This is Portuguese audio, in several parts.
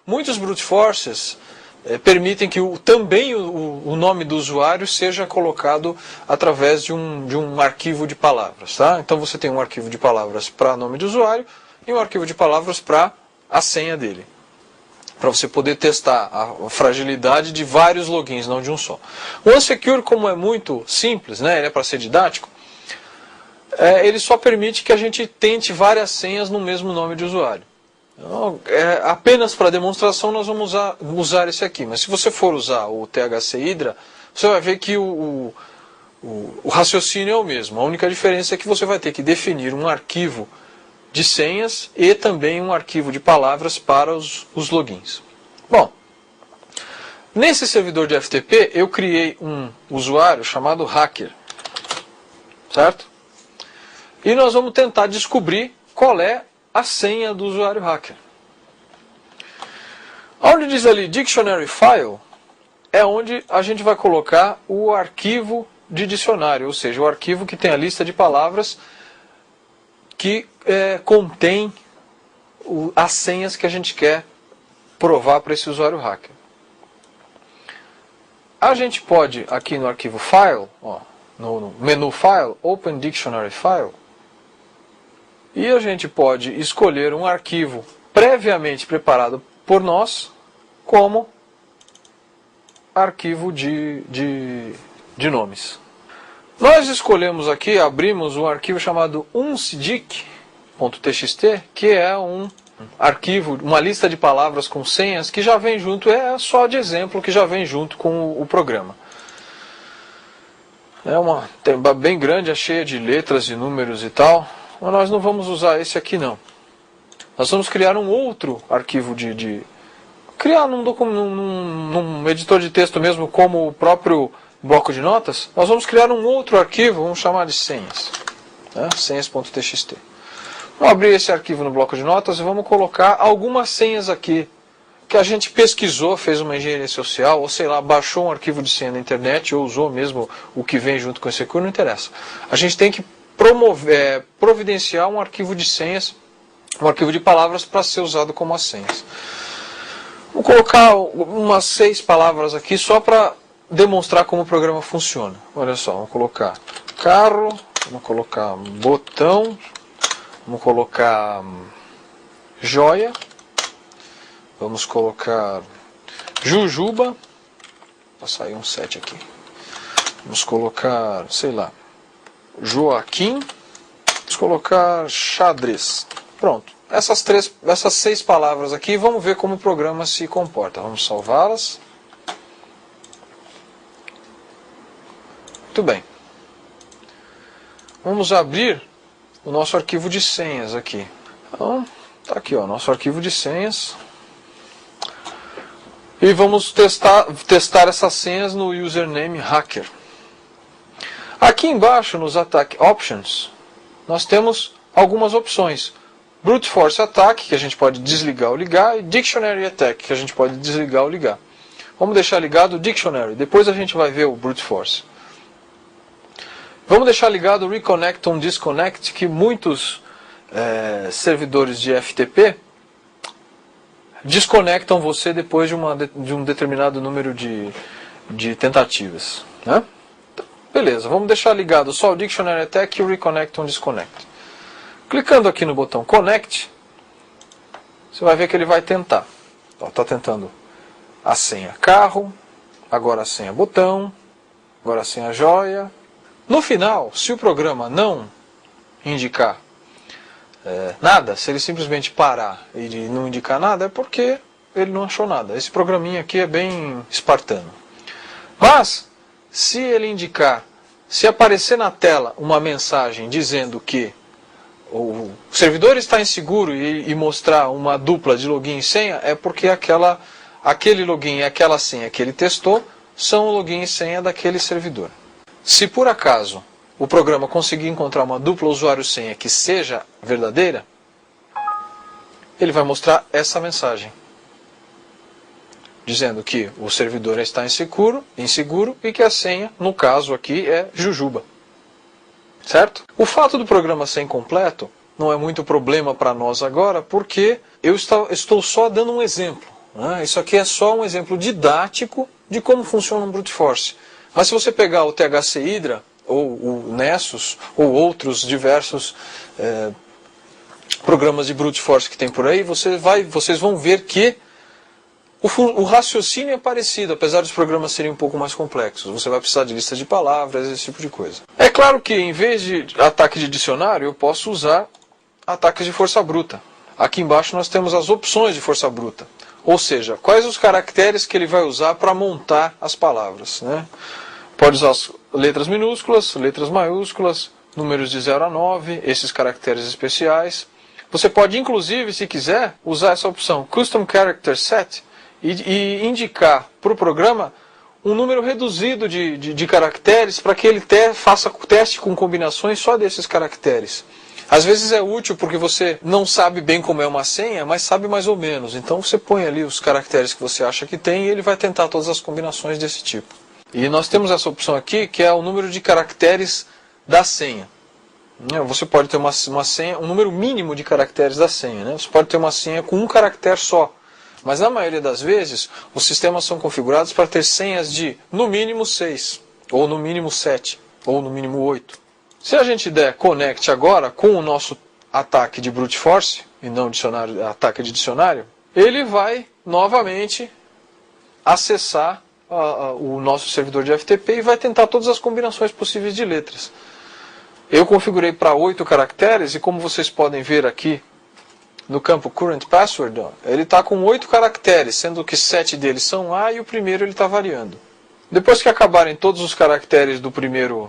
muitos brute forces permitem que também o nome do usuário seja colocado através de um arquivo de palavras. Tá? Então você tem um arquivo de palavras para nome do usuário e um arquivo de palavras para a senha dele. Para você poder testar a fragilidade de vários logins, não de um só. O Unsecure, como é muito simples, né, ele é para ser didático, ele só permite que a gente tente várias senhas no mesmo nome de usuário. Então, apenas para demonstração nós vamos usar esse aqui. Mas se você for usar o THC Hydra, você vai ver que o raciocínio é o mesmo. A única diferença é que você vai ter que definir um arquivo de senhas e também um arquivo de palavras para os logins. Bom, nesse servidor de FTP eu criei um usuário chamado hacker, certo? E nós vamos tentar descobrir qual é a senha do usuário hacker. Onde diz ali Dictionary File, é onde a gente vai colocar o arquivo de dicionário, ou seja, o arquivo que tem a lista de palavras que contém as senhas que a gente quer provar para esse usuário hacker. A gente pode, aqui no arquivo File, no menu File, Open Dictionary File, e a gente pode escolher um arquivo previamente preparado por nós como arquivo de nomes. Nós escolhemos aqui, abrimos um arquivo chamado unsdic.txt, que é um arquivo, uma lista de palavras com senhas que já vem junto, é só de exemplo que já vem junto com o programa. É uma bem grande, é cheia de letras e números e tal. Mas nós não vamos usar esse aqui não. Nós vamos criar um outro arquivo criar num editor de texto mesmo, como o próprio bloco de notas. Nós vamos criar um outro arquivo, vamos chamar de senhas. Né? Senhas.txt. Vamos abrir esse arquivo no bloco de notas e vamos colocar algumas senhas aqui que a gente pesquisou, fez uma engenharia social, ou sei lá, baixou um arquivo de senha na internet, ou usou mesmo o que vem junto com esse arquivo, não interessa. A gente tem que providenciar um arquivo de senhas, um arquivo de palavras para ser usado como as senhas. Vou colocar umas 6 palavras aqui só para demonstrar como o programa funciona. Olha só, vamos colocar carro, vamos colocar botão, vamos colocar joia, vamos colocar jujuba, vai sair um 7 aqui, vamos colocar, sei lá, Joaquim, vamos colocar xadrez. Pronto. Essas 6 palavras aqui, vamos ver como o programa se comporta. Vamos salvá-las. Muito bem. Vamos abrir o nosso arquivo de senhas aqui. Então, está aqui, ó, nosso arquivo de senhas. E vamos testar essas senhas no username hacker. Aqui embaixo, nos Attack Options, nós temos algumas opções. Brute Force Attack, que a gente pode desligar ou ligar, e Dictionary Attack, que a gente pode desligar ou ligar. Vamos deixar ligado o Dictionary, depois a gente vai ver o Brute Force. Vamos deixar ligado o Reconnect on Disconnect, que muitos servidores de FTP desconectam você depois de um determinado número de tentativas. Né? Então, beleza, vamos deixar ligado só o Dictionary Attack e o Reconnect on Disconnect. Clicando aqui no botão Connect, você vai ver que ele vai tentar. Está tentando a senha carro, agora a senha botão, agora a senha joia. No final, se o programa não indicar nada, se ele simplesmente parar e não indicar nada, é porque ele não achou nada. Esse programinha aqui é bem espartano. Mas, se ele indicar, se aparecer na tela uma mensagem dizendo que o servidor está inseguro e mostrar uma dupla de login e senha, é porque aquele login e aquela senha que ele testou são o login e senha daquele servidor. Se por acaso o programa conseguir encontrar uma dupla usuário-senha que seja verdadeira, ele vai mostrar essa mensagem, dizendo que o servidor está inseguro e que a senha, no caso aqui, é Jujuba. Certo? O fato do programa ser incompleto não é muito problema para nós agora, porque eu estou só dando um exemplo. né? Isso aqui é só um exemplo didático de como funciona um brute force. Mas se você pegar o THC Hydra, ou o Nessus, ou outros diversos programas de brute force que tem por aí, vocês vão ver que o raciocínio é parecido, apesar dos programas serem um pouco mais complexos. Você vai precisar de listas de palavras, esse tipo de coisa. É claro que em vez de ataque de dicionário, eu posso usar ataques de força bruta. Aqui embaixo nós temos as opções de força bruta. Ou seja, quais os caracteres que ele vai usar para montar as palavras, né? Pode usar as letras minúsculas, letras maiúsculas, números de 0 a 9, esses caracteres especiais. Você pode, inclusive, se quiser, usar essa opção Custom Character Set e indicar para o programa um número reduzido de caracteres para que ele faça teste com combinações só desses caracteres. Às vezes é útil porque você não sabe bem como é uma senha, mas sabe mais ou menos. Então você põe ali os caracteres que você acha que tem e ele vai tentar todas as combinações desse tipo. E nós temos essa opção aqui, que é o número de caracteres da senha. Você pode ter uma senha, um número mínimo de caracteres da senha, né? Você pode ter uma senha com um caractere só. Mas na maioria das vezes, os sistemas são configurados para ter senhas de no mínimo 6, ou no mínimo 7, ou no mínimo 8. Se a gente der connect agora com o nosso ataque de brute force, e não ataque de dicionário, ele vai novamente acessar o nosso servidor de FTP e vai tentar todas as combinações possíveis de letras. Eu configurei para 8 caracteres e como vocês podem ver aqui no campo Current Password, ele está com 8 caracteres, sendo que 7 deles são A e o primeiro ele está variando. Depois que acabarem todos os caracteres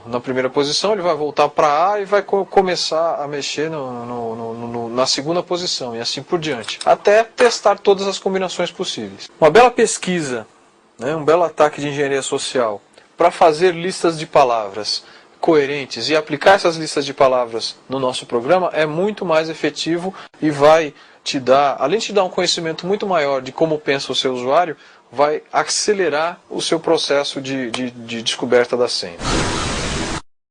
na primeira posição, ele vai voltar para A e vai começar a mexer na segunda posição e assim por diante, até testar todas as combinações possíveis. Uma bela pesquisa, né, um belo ataque de engenharia social para fazer listas de palavras coerentes e aplicar essas listas de palavras no nosso programa é muito mais efetivo e vai te dar, além de te dar um conhecimento muito maior de como pensa o seu usuário, vai acelerar o seu processo de descoberta da senha.